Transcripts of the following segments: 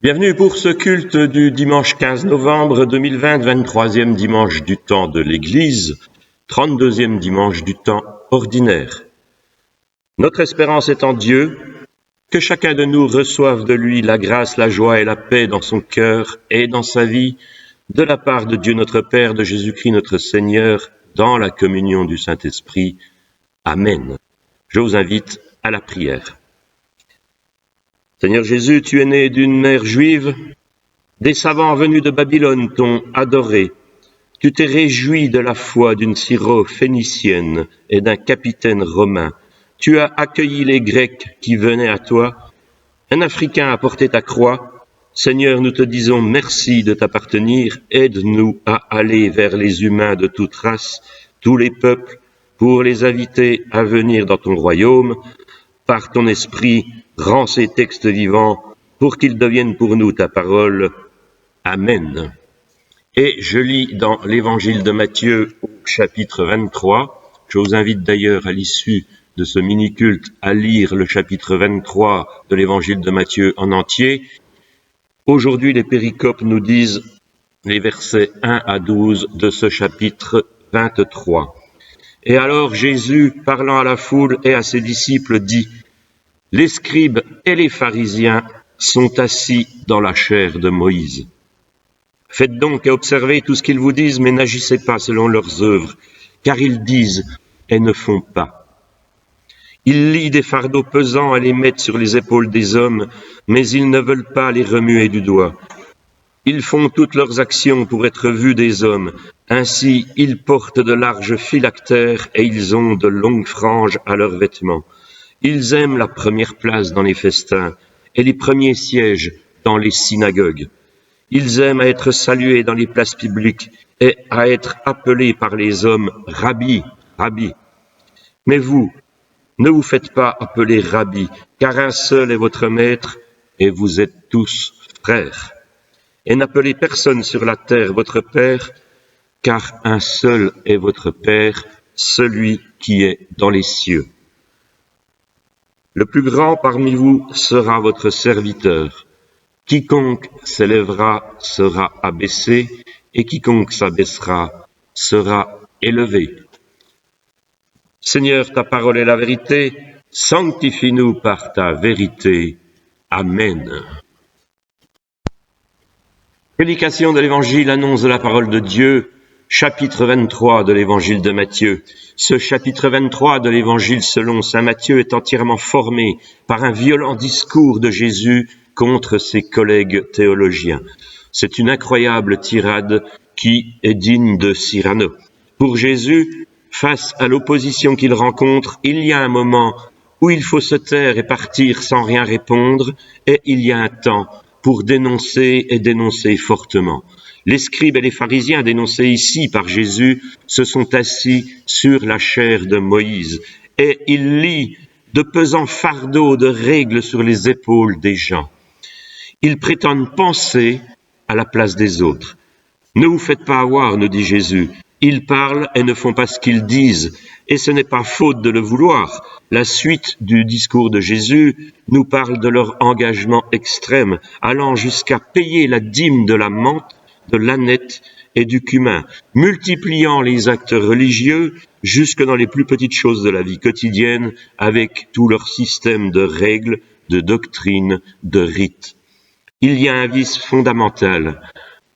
Bienvenue pour ce culte du dimanche 15 novembre 2020, 23e dimanche du temps de l'Église, 32e dimanche du temps ordinaire. Notre espérance est en Dieu, que chacun de nous reçoive de lui la grâce, la joie et la paix dans son cœur et dans sa vie, de la part de Dieu notre Père, de Jésus-Christ notre Seigneur, dans la communion du Saint-Esprit. Amen. Je vous invite à la prière. Seigneur Jésus, tu es né d'une mère juive, des savants venus de Babylone t'ont adoré. Tu t'es réjoui de la foi d'une syro-phénicienne et d'un capitaine romain. Tu as accueilli les Grecs qui venaient à toi. Un Africain a porté ta croix. Seigneur, nous te disons merci de t'appartenir. Aide-nous à aller vers les humains de toute race, tous les peuples, pour les inviter à venir dans ton royaume. Par ton esprit, rends ces textes vivants pour qu'ils deviennent pour nous ta parole. Amen. Et je lis dans l'évangile de Matthieu au chapitre 23. Je vous invite d'ailleurs à l'issue de ce mini-culte à lire le chapitre 23 de l'évangile de Matthieu en entier. Aujourd'hui, les péricopes nous disent les versets 1 à 12 de ce chapitre 23. Et alors Jésus, parlant à la foule et à ses disciples, dit « Les scribes et les pharisiens sont assis dans la chaire de Moïse. Faites donc et observez tout ce qu'ils vous disent, mais n'agissez pas selon leurs œuvres, car ils disent et ne font pas. Ils lient des fardeaux pesants et les mettent sur les épaules des hommes, mais ils ne veulent pas les remuer du doigt. Ils font toutes leurs actions pour être vus des hommes. Ainsi, ils portent de larges phylactères et ils ont de longues franges à leurs vêtements. Ils aiment la première place dans les festins et les premiers sièges dans les synagogues. Ils aiment à être salués dans les places publiques et à être appelés par les hommes « Rabbi, Rabbi ». Mais vous, ne vous faites pas appeler Rabbi, car un seul est votre maître et vous êtes tous frères. Et n'appelez personne sur la terre votre Père, car un seul est votre Père, celui qui est dans les cieux. Le plus grand parmi vous sera votre serviteur. Quiconque s'élèvera sera abaissé, et quiconque s'abaissera sera élevé. Seigneur, ta parole est la vérité, sanctifie-nous par ta vérité. Amen. Prédication de l'Évangile, annonce de la parole de Dieu, chapitre 23 de l'Évangile de Matthieu. Ce chapitre 23 de l'Évangile selon saint Matthieu est entièrement formé par un violent discours de Jésus contre ses collègues théologiens. C'est une incroyable tirade qui est digne de Cyrano. Pour Jésus, face à l'opposition qu'il rencontre, il y a un moment où il faut se taire et partir sans rien répondre, et il y a un temps pour dénoncer et dénoncer fortement. Les scribes et les pharisiens dénoncés ici par Jésus se sont assis sur la chaire de Moïse et ils lient de pesants fardeaux de règles sur les épaules des gens. Ils prétendent penser à la place des autres. Ne vous faites pas avoir, nous dit Jésus. Ils parlent et ne font pas ce qu'ils disent, et ce n'est pas faute de le vouloir. La suite du discours de Jésus nous parle de leur engagement extrême, allant jusqu'à payer la dîme de la menthe, de l'ânette et du cumin, multipliant les actes religieux jusque dans les plus petites choses de la vie quotidienne, avec tout leur système de règles, de doctrines, de rites. Il y a un vice fondamental,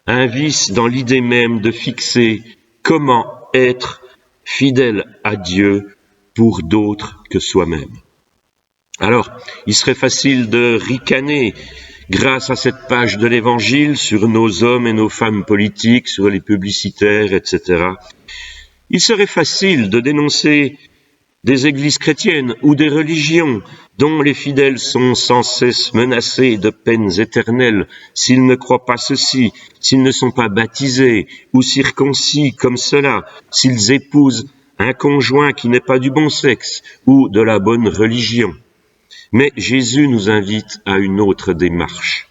un vice dans l'idée même de fixer comment être fidèle à Dieu pour d'autres que soi-même. Alors, il serait facile de ricaner grâce à cette page de l'Évangile sur nos hommes et nos femmes politiques, sur les publicitaires, etc. Il serait facile de dénoncer des églises chrétiennes ou des religions dont les fidèles sont sans cesse menacés de peines éternelles s'ils ne croient pas ceci, s'ils ne sont pas baptisés ou circoncis comme cela, s'ils épousent un conjoint qui n'est pas du bon sexe ou de la bonne religion. Mais Jésus nous invite à une autre démarche.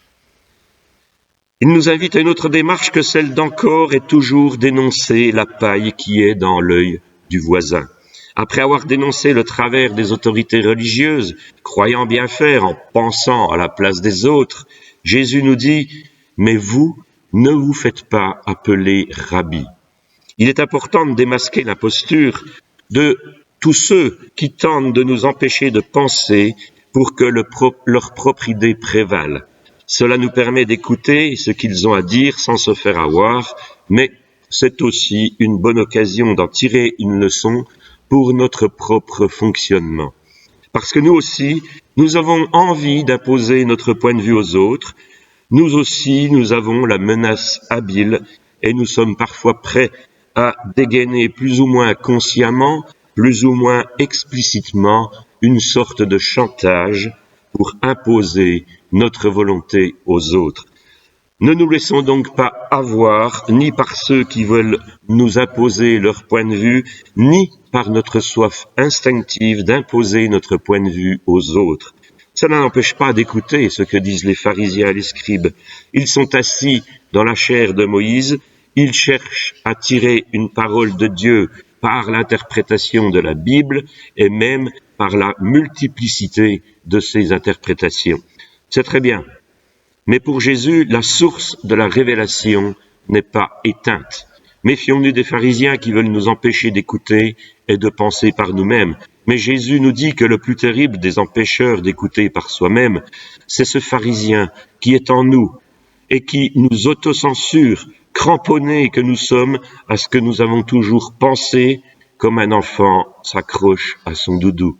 Il nous invite à une autre démarche que celle d'encore et toujours dénoncer la paille qui est dans l'œil du voisin. Après avoir dénoncé le travers des autorités religieuses, croyant bien faire en pensant à la place des autres, Jésus nous dit « Mais vous, ne vous faites pas appeler rabbi ». Il est important de démasquer l'imposture de tous ceux qui tentent de nous empêcher de penser pour que leur propre idée prévale. Cela nous permet d'écouter ce qu'ils ont à dire sans se faire avoir, mais c'est aussi une bonne occasion d'en tirer une leçon pour notre propre fonctionnement. Parce que nous aussi, nous avons envie d'imposer notre point de vue aux autres, nous aussi, nous avons la menace habile et nous sommes parfois prêts à dégainer plus ou moins consciemment, plus ou moins explicitement, une sorte de chantage pour imposer notre volonté aux autres. Ne nous laissons donc pas avoir ni par ceux qui veulent nous imposer leur point de vue, ni par notre soif instinctive d'imposer notre point de vue aux autres. Cela n'empêche pas d'écouter ce que disent les pharisiens et les scribes. Ils sont assis dans la chair de Moïse, ils cherchent à tirer une parole de Dieu par l'interprétation de la Bible et même par la multiplicité de ces interprétations. C'est très bien. Mais pour Jésus, la source de la révélation n'est pas éteinte. Méfions-nous des pharisiens qui veulent nous empêcher d'écouter et de penser par nous-mêmes. Mais Jésus nous dit que le plus terrible des empêcheurs d'écouter par soi-même, c'est ce pharisien qui est en nous et qui nous autocensure, cramponnés que nous sommes à ce que nous avons toujours pensé, comme un enfant s'accroche à son doudou.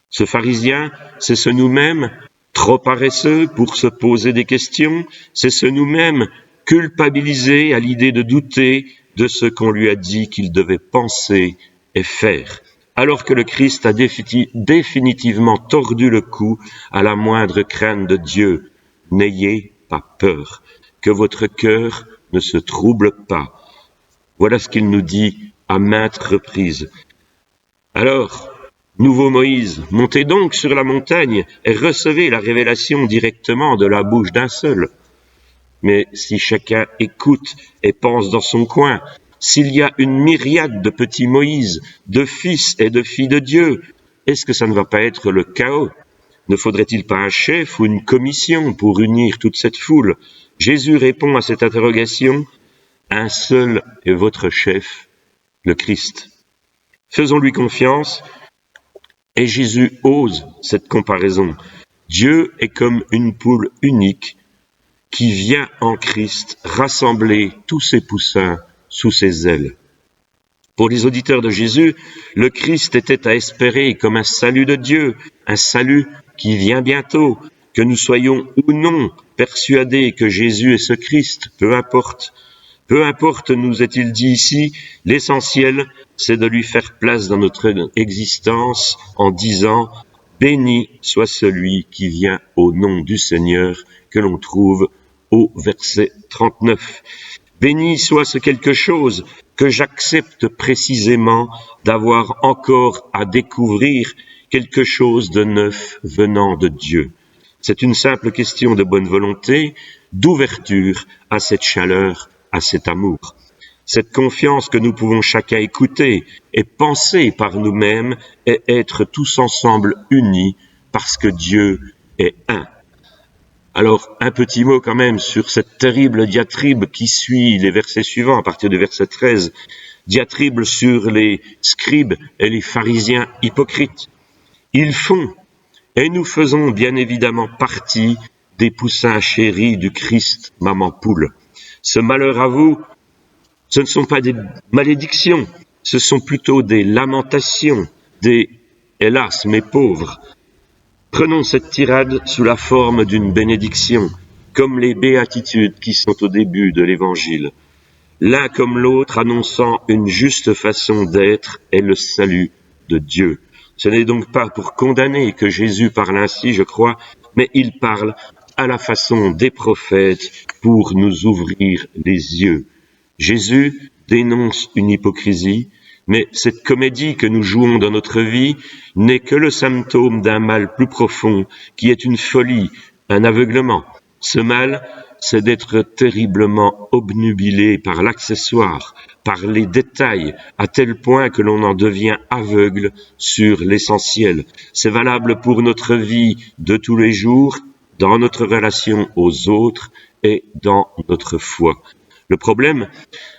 Ce pharisien, c'est ce nous-mêmes, trop paresseux pour se poser des questions, c'est ce nous-mêmes culpabilisé à l'idée de douter de ce qu'on lui a dit qu'il devait penser et faire, alors que le Christ a définitivement tordu le cou à la moindre crainte de Dieu. N'ayez pas peur, que votre cœur ne se trouble pas. Voilà ce qu'il nous dit à maintes reprises. Alors, nouveau Moïse, montez donc sur la montagne et recevez la révélation directement de la bouche d'un seul. Mais si chacun écoute et pense dans son coin, s'il y a une myriade de petits Moïse, de fils et de filles de Dieu, est-ce que ça ne va pas être le chaos? Ne faudrait-il pas un chef ou une commission pour unir toute cette foule? Jésus répond à cette interrogation, un seul est votre chef, le Christ. Faisons-lui confiance. Et Jésus ose cette comparaison. Dieu est comme une poule unique qui vient en Christ rassembler tous ses poussins sous ses ailes. Pour les auditeurs de Jésus, le Christ était à espérer comme un salut de Dieu, un salut qui vient bientôt, que nous soyons ou non persuadés que Jésus est ce Christ, peu importe. Peu importe, nous est-il dit ici, l'essentiel, c'est de lui faire place dans notre existence en disant « Béni soit celui qui vient au nom du Seigneur » que l'on trouve au verset 39. Béni soit ce quelque chose que j'accepte précisément d'avoir encore à découvrir quelque chose de neuf venant de Dieu. C'est une simple question de bonne volonté, d'ouverture à cette chaleur, à cet amour. Cette confiance que nous pouvons chacun écouter et penser par nous-mêmes et être tous ensemble unis parce que Dieu est un. Alors, un petit mot quand même sur cette terrible diatribe qui suit les versets suivants, à partir du verset 13. Diatribe sur les scribes et les pharisiens hypocrites. Ils font, et nous faisons bien évidemment partie des poussins chéris du Christ, maman poule. Ce malheur à vous, ce ne sont pas des malédictions, ce sont plutôt des lamentations, des « hélas, mes pauvres ». Prenons cette tirade sous la forme d'une bénédiction, comme les béatitudes qui sont au début de l'Évangile. L'un comme l'autre annonçant une juste façon d'être et le salut de Dieu. Ce n'est donc pas pour condamner que Jésus parle ainsi, je crois, mais il parle à la façon des prophètes pour nous ouvrir les yeux. Jésus dénonce une hypocrisie, mais cette comédie que nous jouons dans notre vie n'est que le symptôme d'un mal plus profond, qui est une folie, un aveuglement. Ce mal, c'est d'être terriblement obnubilé par l'accessoire, par les détails, à tel point que l'on en devient aveugle sur l'essentiel. C'est valable pour notre vie de tous les jours, dans notre relation aux autres et dans notre foi. Le problème,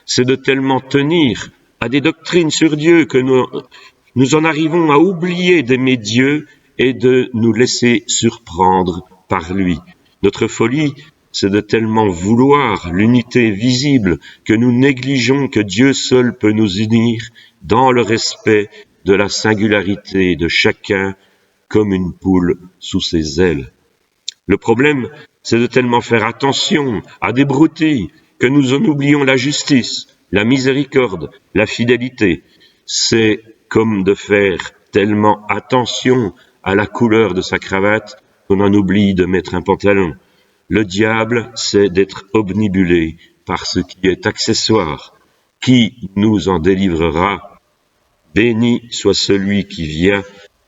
c'est de tellement tenir à des doctrines sur Dieu que nous en arrivons à oublier d'aimer Dieu et de nous laisser surprendre par lui. Notre folie, c'est de tellement vouloir l'unité visible que nous négligeons que Dieu seul peut nous unir dans le respect de la singularité de chacun comme une poule sous ses ailes. Le problème, c'est de tellement faire attention à des broutilles que nous en oublions la justice, la miséricorde, la fidélité. C'est comme de faire tellement attention à la couleur de sa cravate qu'on en oublie de mettre un pantalon. Le diable, c'est d'être obnubilé par ce qui est accessoire. Qui nous en délivrera? Béni soit celui qui vient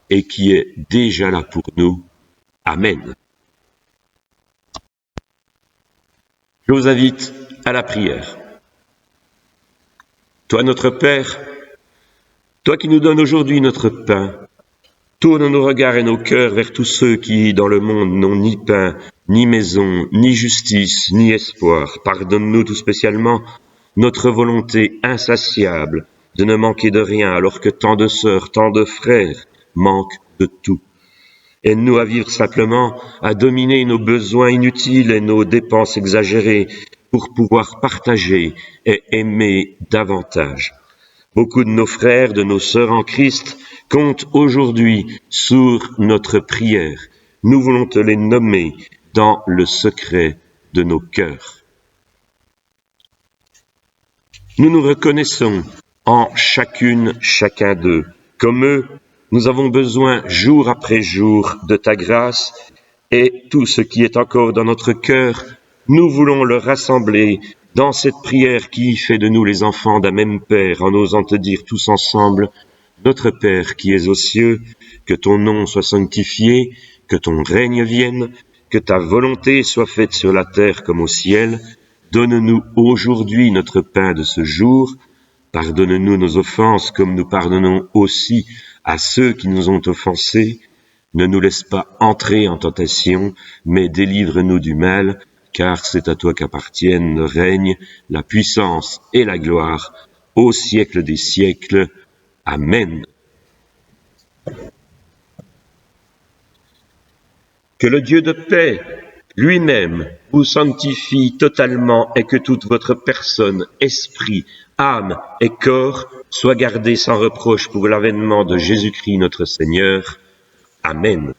et qui est déjà là pour nous. Amen. Je vous invite à la prière. Toi, notre Père, toi qui nous donnes aujourd'hui notre pain, tourne nos regards et nos cœurs vers tous ceux qui, dans le monde, n'ont ni pain, ni maison, ni justice, ni espoir. Pardonne-nous tout spécialement notre volonté insatiable de ne manquer de rien, alors que tant de sœurs, tant de frères manquent de tout. Aide-nous à vivre simplement, à dominer nos besoins inutiles et nos dépenses exagérées pour pouvoir partager et aimer davantage. Beaucoup de nos frères, de nos sœurs en Christ comptent aujourd'hui sur notre prière. Nous voulons te les nommer dans le secret de nos cœurs. Nous nous reconnaissons en chacun d'eux. Comme eux, nous avons besoin jour après jour de ta grâce et tout ce qui est encore dans notre cœur, nous voulons le rassembler dans cette prière qui fait de nous les enfants d'un même Père, en osant te dire tous ensemble, notre Père qui es aux cieux, que ton nom soit sanctifié, que ton règne vienne, que ta volonté soit faite sur la terre comme au ciel. Donne-nous aujourd'hui notre pain de ce jour. Pardonne-nous nos offenses comme nous pardonnons aussi à ceux qui nous ont offensés. Ne nous laisse pas entrer en tentation, mais délivre-nous du mal, car c'est à toi qu'appartiennent le règne, la puissance et la gloire, au siècle des siècles. Amen. Que le Dieu de paix, lui-même, vous sanctifie totalement et que toute votre personne, esprit, âme et corps soient gardés sans reproche pour l'avènement de Jésus-Christ notre Seigneur. Amen.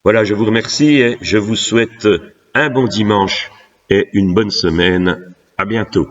Voilà, je vous remercie et je vous souhaite un bon dimanche et une bonne semaine. À bientôt.